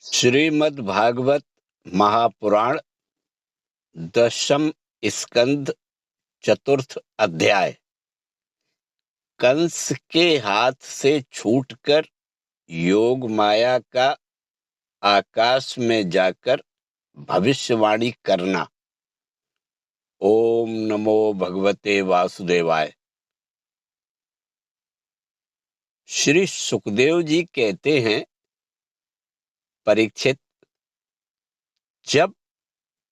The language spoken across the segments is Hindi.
श्रीमद् भागवत महापुराण दशम स्कंद चतुर्थ अध्याय। कंस के हाथ से छूटकर योग माया का आकाश में जाकर भविष्यवाणी करना। ओम नमो भगवते वासुदेवाय। श्री सुखदेव जी कहते हैं, परीक्षित, जब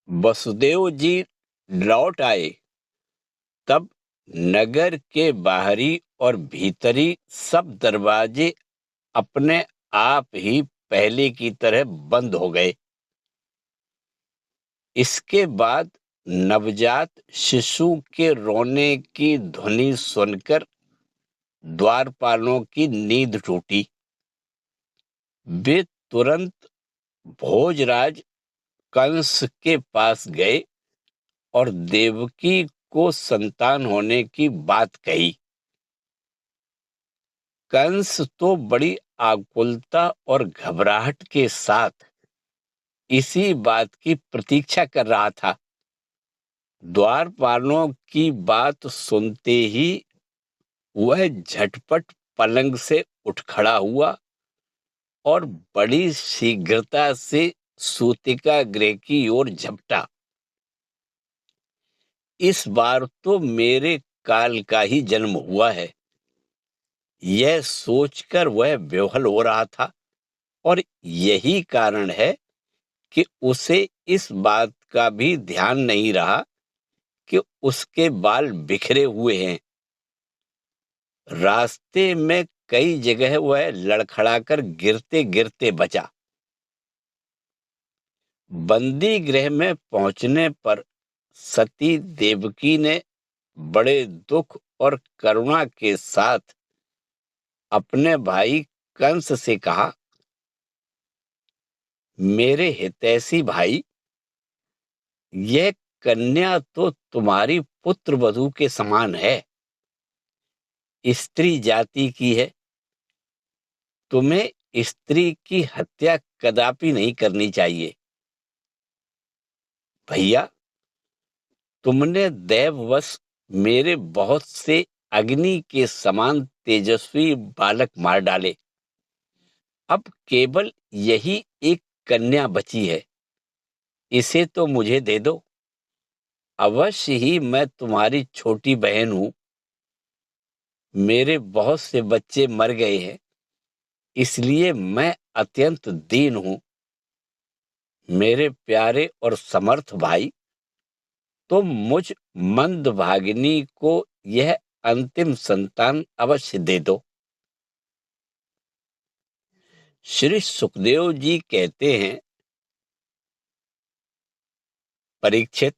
वसुदेव जी लौट आए तब नगर के बाहरी और भीतरी सब दरवाजे अपने आप ही पहले की तरह बंद हो गए। इसके बाद नवजात शिशु के रोने की ध्वनि सुनकर द्वारपालों की नींद टूटी। वे तुरंत भोजराज कंस के पास गए और देवकी को संतान होने की बात कही। कंस तो बड़ी आकुलता और घबराहट के साथ इसी बात की प्रतीक्षा कर रहा था। द्वारपालों की बात सुनते ही वह झटपट पलंग से उठ खड़ा हुआ और बड़ी शीघ्रता से सूतिका गृह की ओर झपटा। इस बार तो मेरे काल का ही जन्म हुआ है, यह सोचकर वह विह्वल हो रहा था। और यही कारण है कि उसे इस बात का भी ध्यान नहीं रहा कि उसके बाल बिखरे हुए हैं। रास्ते में कई जगह वह लड़खड़ाकर गिरते गिरते बचा। बंदी गृह में पहुंचने पर सती देवकी ने बड़े दुख और करुणा के साथ अपने भाई कंस से कहा, मेरे हितैषी भाई, यह कन्या तो तुम्हारी पुत्र वधू के समान है, स्त्री जाति की है। तुम्हें स्त्री की हत्या कदापि नहीं करनी चाहिए। भैया, तुमने दैववश मेरे बहुत से अग्नि के समान तेजस्वी बालक मार डाले। अब केवल यही एक कन्या बची है, इसे तो मुझे दे दो। अवश्य ही मैं तुम्हारी छोटी बहन हूं। मेरे बहुत से बच्चे मर गए हैं, इसलिए मैं अत्यंत दीन हूं। मेरे प्यारे और समर्थ भाई, तुम मुझ मंदभागिनी को यह अंतिम संतान अवश्य दे दो। श्री सुखदेव जी कहते हैं, परीक्षित,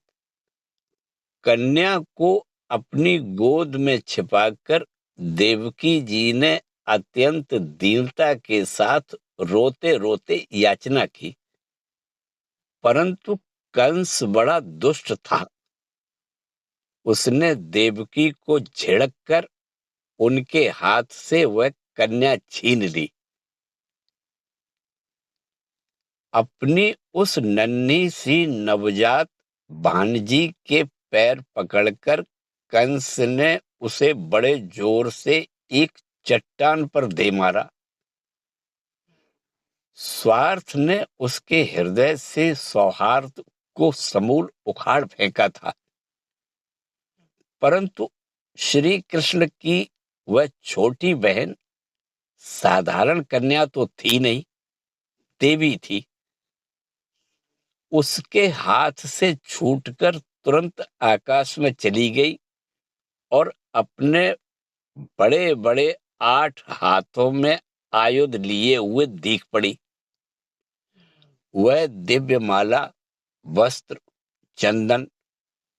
कन्या को अपनी गोद में छिपाकर देवकी जी ने अत्यंत दीनता के साथ रोते रोते याचना की। परंतु कंस बड़ा दुष्ट था। उसने देवकी को झिड़क कर उनके हाथ से वह कन्या छीन ली। अपनी उस नन्ही सी नवजात भांजी के पैर पकड़कर कंस ने उसे बड़े जोर से एक चट्टान पर दे मारा। स्वार्थ ने उसके हृदय से सौहार्द को समूल उखाड़ फेंका था। परंतु श्री कृष्ण की वह छोटी बहन साधारण कन्या तो थी नहीं, देवी थी। उसके हाथ से छूटकर तुरंत आकाश में चली गई और अपने बड़े बड़े 8 हाथों में आयुध लिए हुए दिख पड़ी। वह दिव्य माला, वस्त्र, चंदन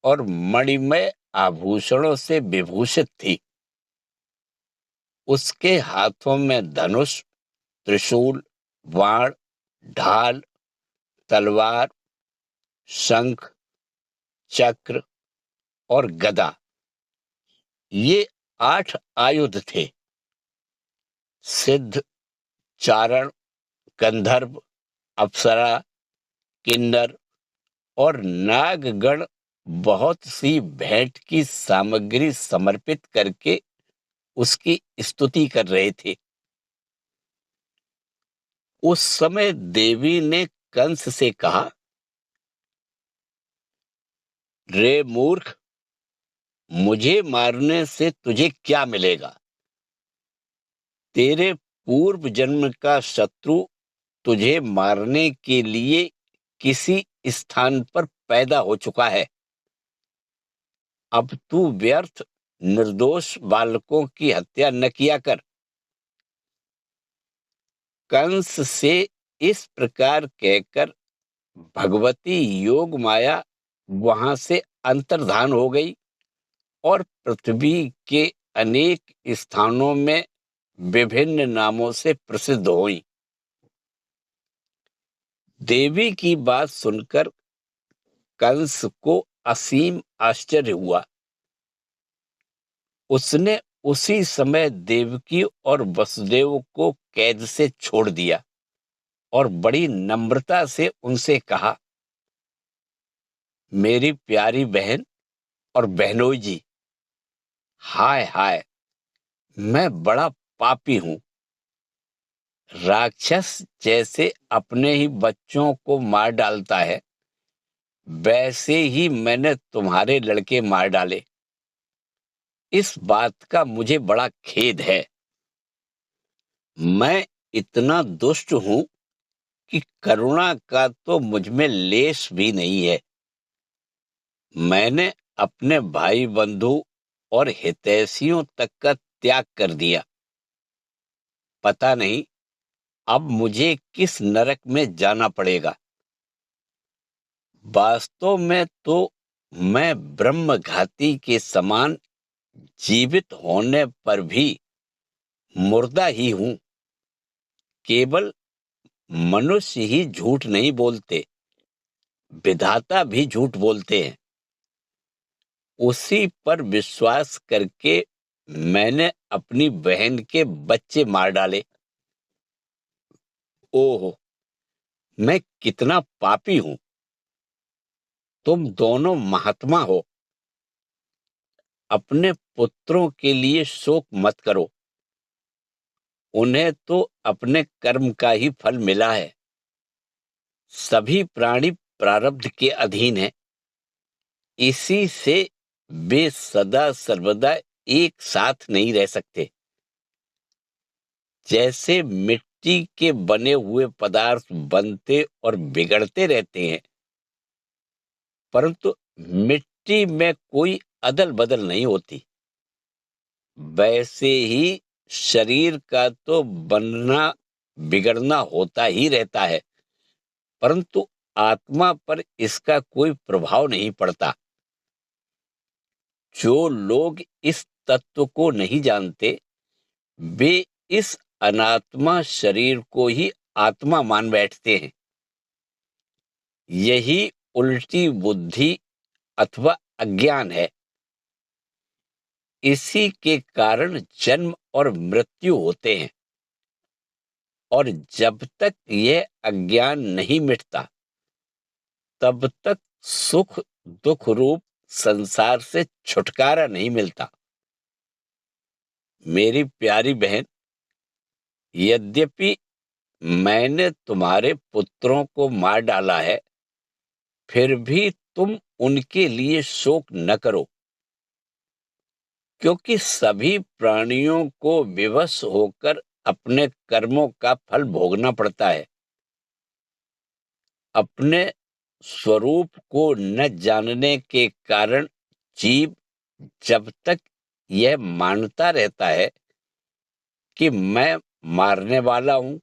और मणिमय आभूषणों से विभूषित थी। उसके हाथों में धनुष, त्रिशूल, बाण, ढाल, तलवार, शंख, चक्र और गदा, ये 8 आयुध थे। सिद्ध, चारण, गंधर्व, अप्सरा, किन्नर और नागगण बहुत सी भेंट की सामग्री समर्पित करके उसकी स्तुति कर रहे थे। उस समय देवी ने कंस से कहा, रे मूर्ख, मुझे मारने से तुझे क्या मिलेगा? तेरे पूर्व जन्म का शत्रु तुझे मारने के लिए किसी स्थान पर पैदा हो चुका है। अब तू व्यर्थ निर्दोष बालकों की हत्या न किया कर। कंस से इस प्रकार कहकर भगवती योग माया वहां से अंतर्धान हो गई और पृथ्वी के अनेक स्थानों में विभिन्न नामों से प्रसिद्ध हुई। देवी की बात सुनकर कंस को असीम आश्चर्य हुआ। उसने उसी समय देवकी और वसुदेव को कैद से छोड़ दिया और बड़ी नम्रता से उनसे कहा, मेरी प्यारी बहन और बहनोई जी, हाय हाय, मैं बड़ा पापी हूं। राक्षस जैसे अपने ही बच्चों को मार डालता है, वैसे ही मैंने तुम्हारे लड़के मार डाले। इस बात का मुझे बड़ा खेद है। मैं इतना दुष्ट हूं कि करुणा का तो मुझ में लेश भी नहीं है। मैंने अपने भाई बंधु और हितैषियों तक का त्याग कर दिया। पता नहीं अब मुझे किस नरक में जाना पड़ेगा। वास्तव में तो मैं ब्रह्मघाती के समान जीवित होने पर भी मुर्दा ही हूं। केवल मनुष्य ही झूठ नहीं बोलते, विधाता भी झूठ बोलते हैं। उसी पर विश्वास करके मैंने अपनी बहन के बच्चे मार डाले। ओह, मैं कितना पापी हूं। तुम दोनों महात्मा हो, अपने पुत्रों के लिए शोक मत करो। उन्हें तो अपने कर्म का ही फल मिला है। सभी प्राणी प्रारब्ध के अधीन हैं। इसी से वे सदा सर्वदा एक साथ नहीं रह सकते। जैसे मिट्टी के बने हुए पदार्थ बनते और बिगड़ते रहते हैं, परंतु मिट्टी में कोई अदल बदल नहीं होती, वैसे ही शरीर का तो बनना बिगड़ना होता ही रहता है, परंतु आत्मा पर इसका कोई प्रभाव नहीं पड़ता। जो लोग इस तत्व को नहीं जानते, वे इस अनात्मा शरीर को ही आत्मा मान बैठते हैं। यही उल्टी बुद्धि अथवा अज्ञान है। इसी के कारण जन्म और मृत्यु होते हैं। और जब तक यह अज्ञान नहीं मिटता, तब तक सुख दुख रूप संसार से छुटकारा नहीं मिलता। मेरी प्यारी बहन, यद्यपि मैंने तुम्हारे पुत्रों को मार डाला है, फिर भी तुम उनके लिए शोक न करो, क्योंकि सभी प्राणियों को विवश होकर अपने कर्मों का फल भोगना पड़ता है। अपने स्वरूप को न जानने के कारण जीव जब तक यह मानता रहता है कि मैं मारने वाला हूं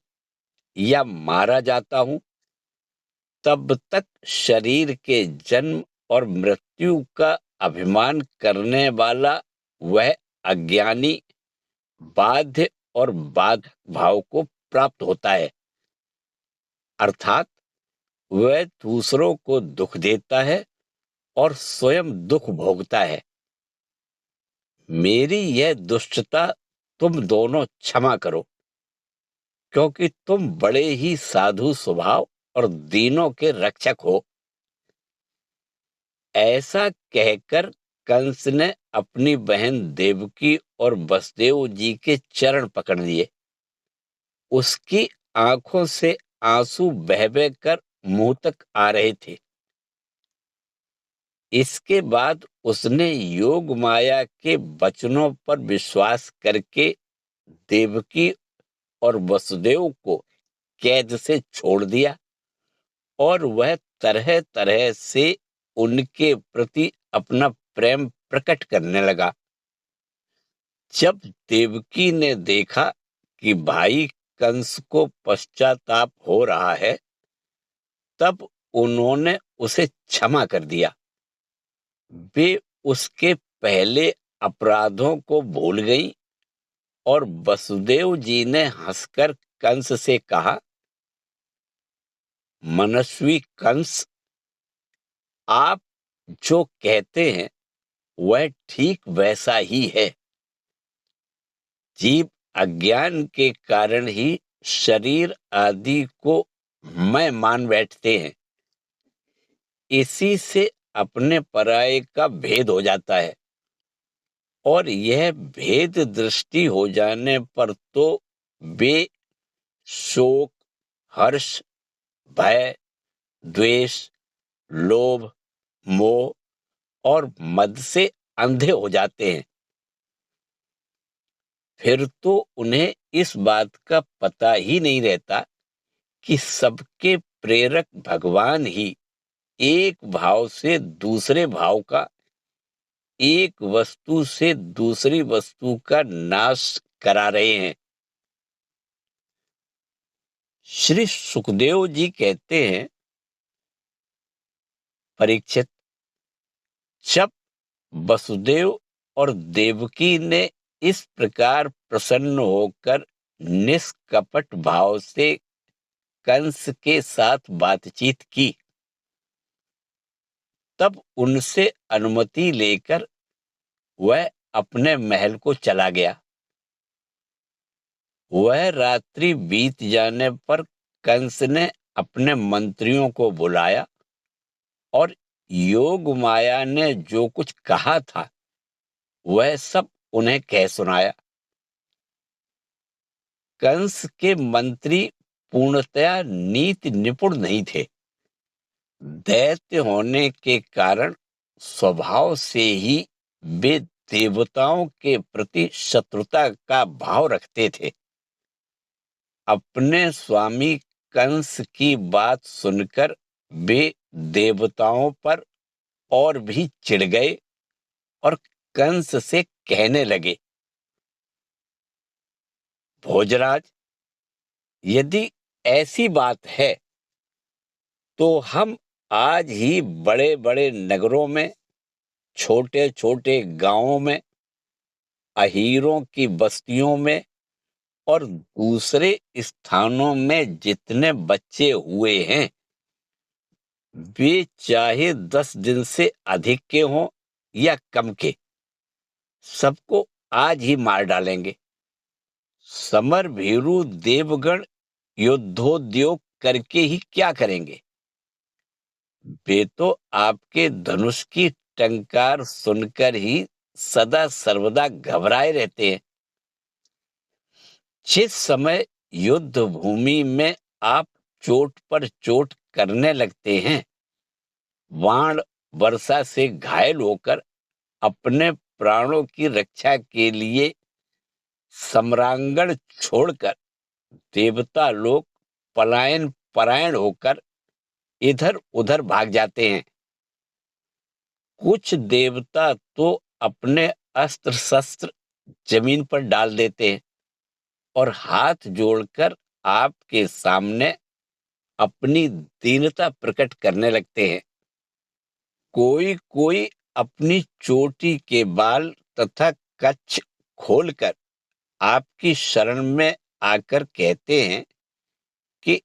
या मारा जाता हूं, तब तक शरीर के जन्म और मृत्यु का अभिमान करने वाला वह अज्ञानी बाध्य और बाध भाव को प्राप्त होता है। अर्थात वह दूसरों को दुख देता है और स्वयं दुख भोगता है। मेरी यह दुष्टता तुम दोनों क्षमा करो, क्योंकि तुम बड़े ही साधु स्वभाव और दीनों के रक्षक हो। ऐसा कहकर कंस ने अपनी बहन देवकी और वसुदेव जी के चरण पकड़ लिए। उसकी आंखों से आंसू बह बह कर मुंह तक आ रहे थे। इसके बाद उसने योग माया के वचनों पर विश्वास करके देवकी और वसुदेव को कैद से छोड़ दिया और वह तरह तरह से उनके प्रति अपना प्रेम प्रकट करने लगा। जब देवकी ने देखा कि भाई कंस को पश्चाताप हो रहा है, तब उन्होंने उसे क्षमा कर दिया। वे उसके पहले अपराधों को भूल गईं और वसुदेव जी ने हंसकर कंस से कहा, मनस्वी कंस, आप जो कहते हैं वह ठीक वैसा ही है। जीव अज्ञान के कारण ही शरीर आदि को मैं मान बैठते हैं। इसी से अपने पराये का भेद हो जाता है और यह भेद दृष्टि हो जाने पर तो वे शोक, हर्ष, भय, द्वेष, लोभ, मोह और मद से अंधे हो जाते हैं। फिर तो उन्हें इस बात का पता ही नहीं रहता कि सबके प्रेरक भगवान ही एक भाव से दूसरे भाव का, एक वस्तु से दूसरी वस्तु का नाश करा रहे हैं। श्री सुखदेव जी कहते हैं, परीक्षित, जब वसुदेव और देवकी ने इस प्रकार प्रसन्न होकर निष्कपट भाव से कंस के साथ बातचीत की, तब उनसे अनुमति लेकर वह अपने महल को चला गया। वह रात्रि बीत जाने पर कंस ने अपने मंत्रियों को बुलाया और योग माया ने जो कुछ कहा था वह सब उन्हें कह सुनाया। कंस के मंत्री पूर्णतया नीति निपुण नहीं थे। दैत्य होने के कारण स्वभाव से ही वे देवताओं के प्रति शत्रुता का भाव रखते थे। अपने स्वामी कंस की बात सुनकर वे देवताओं पर और भी चिढ़ गए और कंस से कहने लगे, भोजराज, यदि ऐसी बात है तो हम आज ही बड़े बड़े नगरों में, छोटे छोटे गांवों में, अहीरों की बस्तियों में और दूसरे स्थानों में जितने बच्चे हुए हैं, वे चाहे 10 दिन से अधिक के हों या कम के, सबको आज ही मार डालेंगे। समर भीरु देवगण युद्धोद्योग करके ही क्या करेंगे? वे तो आपके धनुष की टंकार सुनकर ही सदा सर्वदा घबराए रहते हैं। जिस समय युद्ध भूमि में आप चोट पर चोट करने लगते हैं, बाण वर्षा से घायल होकर अपने प्राणों की रक्षा के लिए सम्रांगण छोड़कर देवता लोग पलायन परायण होकर इधर उधर भाग जाते हैं। कुछ देवता तो अपने अस्त्र शस्त्र जमीन पर डाल देते हैं और हाथ जोड़कर आपके सामने अपनी दीनता प्रकट करने लगते हैं। कोई कोई अपनी चोटी के बाल तथा कच्छ खोलकर आपकी शरण में आकर कहते हैं कि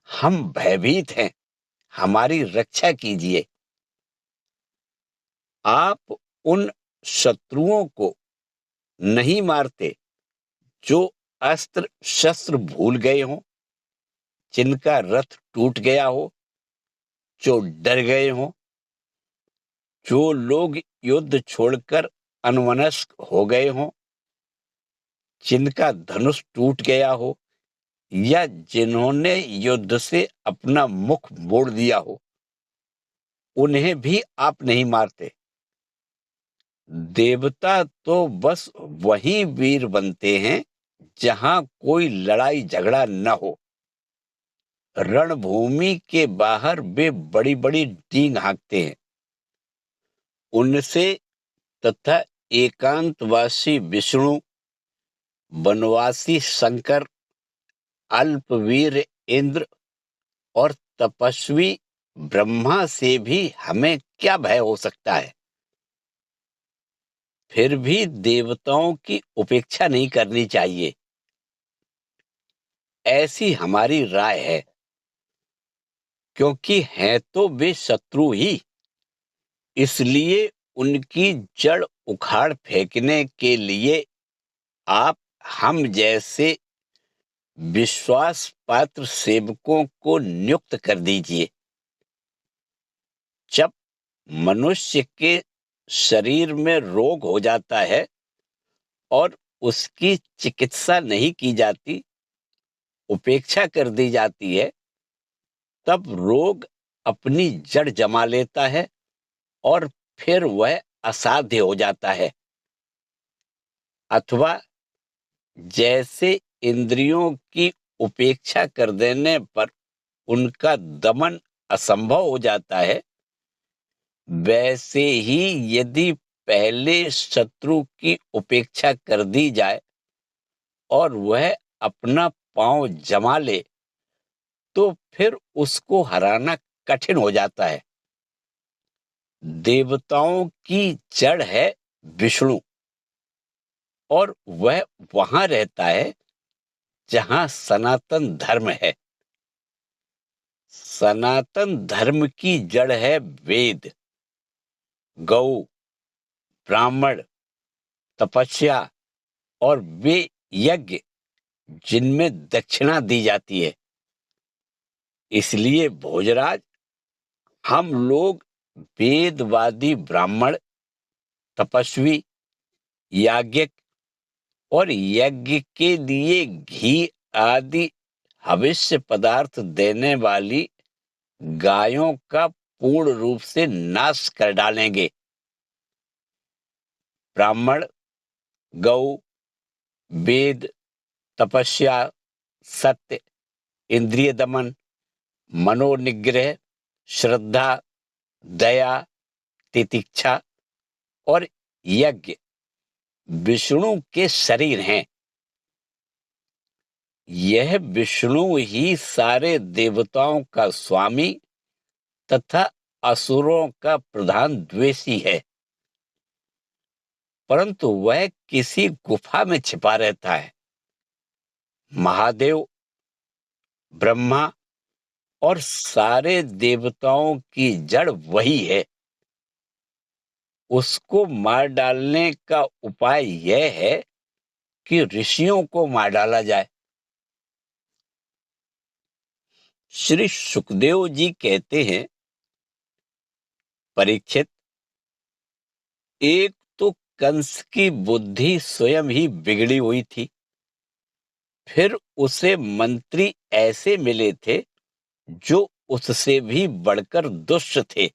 हम भयभीत हैं, हमारी रक्षा कीजिए। आप उन शत्रुओं को नहीं मारते जो अस्त्र शस्त्र भूल गए हों, जिनका रथ टूट गया हो, जो डर गए हों, जो लोग युद्ध छोड़कर अन्मनस्क हो गए हों, जिनका धनुष टूट गया हो या जिन्होंने युद्ध से अपना मुख मोड़ दिया हो, उन्हें भी आप नहीं मारते। देवता तो बस वही वीर बनते हैं जहां कोई लड़ाई झगड़ा न हो। रणभूमि के बाहर वे बड़ी बड़ी डींग हाँकते हैं। उनसे तथा एकांतवासी विष्णु, वनवासी शंकर, अल्पवीर इंद्र और तपस्वी ब्रह्मा से भी हमें क्या भय हो सकता है। फिर भी देवताओं की उपेक्षा नहीं करनी चाहिए, ऐसी हमारी राय है, क्योंकि हैं तो वे शत्रु ही। इसलिए उनकी जड़ उखाड़ फेंकने के लिए आप हम जैसे विश्वास पात्र सेवकों को नियुक्त कर दीजिए। जब मनुष्य के शरीर में रोग हो जाता है और उसकी चिकित्सा नहीं की जाती, उपेक्षा कर दी जाती है, तब रोग अपनी जड़ जमा लेता है और फिर वह असाध्य हो जाता है। अथवा जैसे इंद्रियों की उपेक्षा कर देने पर उनका दमन असंभव हो जाता है, वैसे ही यदि पहले शत्रु की उपेक्षा कर दी जाए और वह अपना पांव जमा ले, तो फिर उसको हराना कठिन हो जाता है। देवताओं की जड़ है विष्णु, और वह वहां रहता है जहां सनातन धर्म है। सनातन धर्म की जड़ है वेद, गौ, ब्राह्मण, तपस्या और वे यज्ञ जिनमें दक्षिणा दी जाती है। इसलिए भोजराज, हम लोग वेदवादी ब्राह्मण, तपस्वी, याज्ञिक और यज्ञ के लिए घी आदि हविष्य पदार्थ देने वाली गायों का पूर्ण रूप से नाश कर डालेंगे। ब्राह्मण, गौ, वेद, तपस्या, सत्य, इंद्रिय दमन, मनोनिग्रह, श्रद्धा, दया, तितिक्षा और यज्ञ विष्णु के शरीर हैं। यह विष्णु ही सारे देवताओं का स्वामी तथा असुरों का प्रधान द्वेषी है, परंतु वह किसी गुफा में छिपा रहता है। महादेव, ब्रह्मा और सारे देवताओं की जड़ वही है। उसको मार डालने का उपाय यह है कि ऋषियों को मार डाला जाए। श्री सुखदेव जी कहते हैं, परीक्षित, एक तो कंस की बुद्धि स्वयं ही बिगड़ी हुई थी, फिर उसे मंत्री ऐसे मिले थे जो उससे भी बढ़कर दुष्ट थे।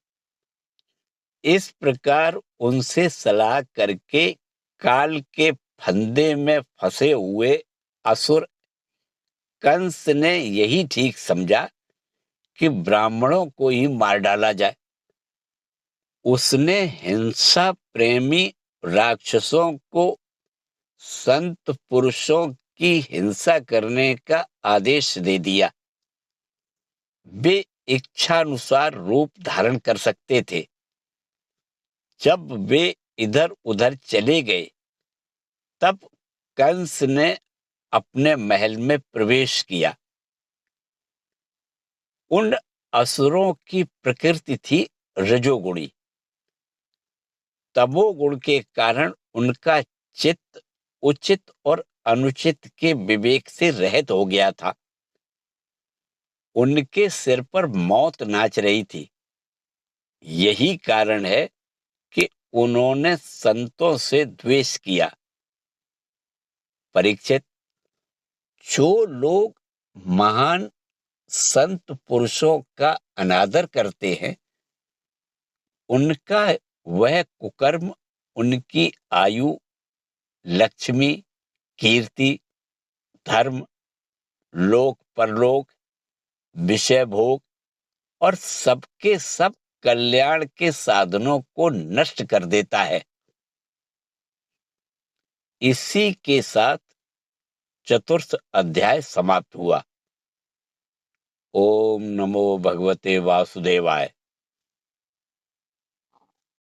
इस प्रकार उनसे सलाह करके काल के फंदे में फंसे हुए असुर कंस ने यही ठीक समझा कि ब्राह्मणों को ही मार डाला जाए। उसने हिंसा प्रेमी राक्षसों को संत पुरुषों की हिंसा करने का आदेश दे दिया। वे इच्छानुसार रूप धारण कर सकते थे। जब वे इधर उधर चले गए, तब कंस ने अपने महल में प्रवेश किया। उन असुरों की प्रकृति थी रजोगुणी। तमोगुण के कारण उनका चित्त उचित और अनुचित के विवेक से रहित हो गया था। उनके सिर पर मौत नाच रही थी। यही कारण है कि उन्होंने संतों से द्वेष किया। परीक्षित, जो लोग महान संत पुरुषों का अनादर करते हैं, उनका वह कुकर्म उनकी आयु, लक्ष्मी, कीर्ति, धर्म, लोक परलोक, विषय भोग और सबके सब कल्याण के साधनों को नष्ट कर देता है। इसी के साथ चतुर्थ अध्याय समाप्त हुआ। ओम नमो भगवते वासुदेवाय।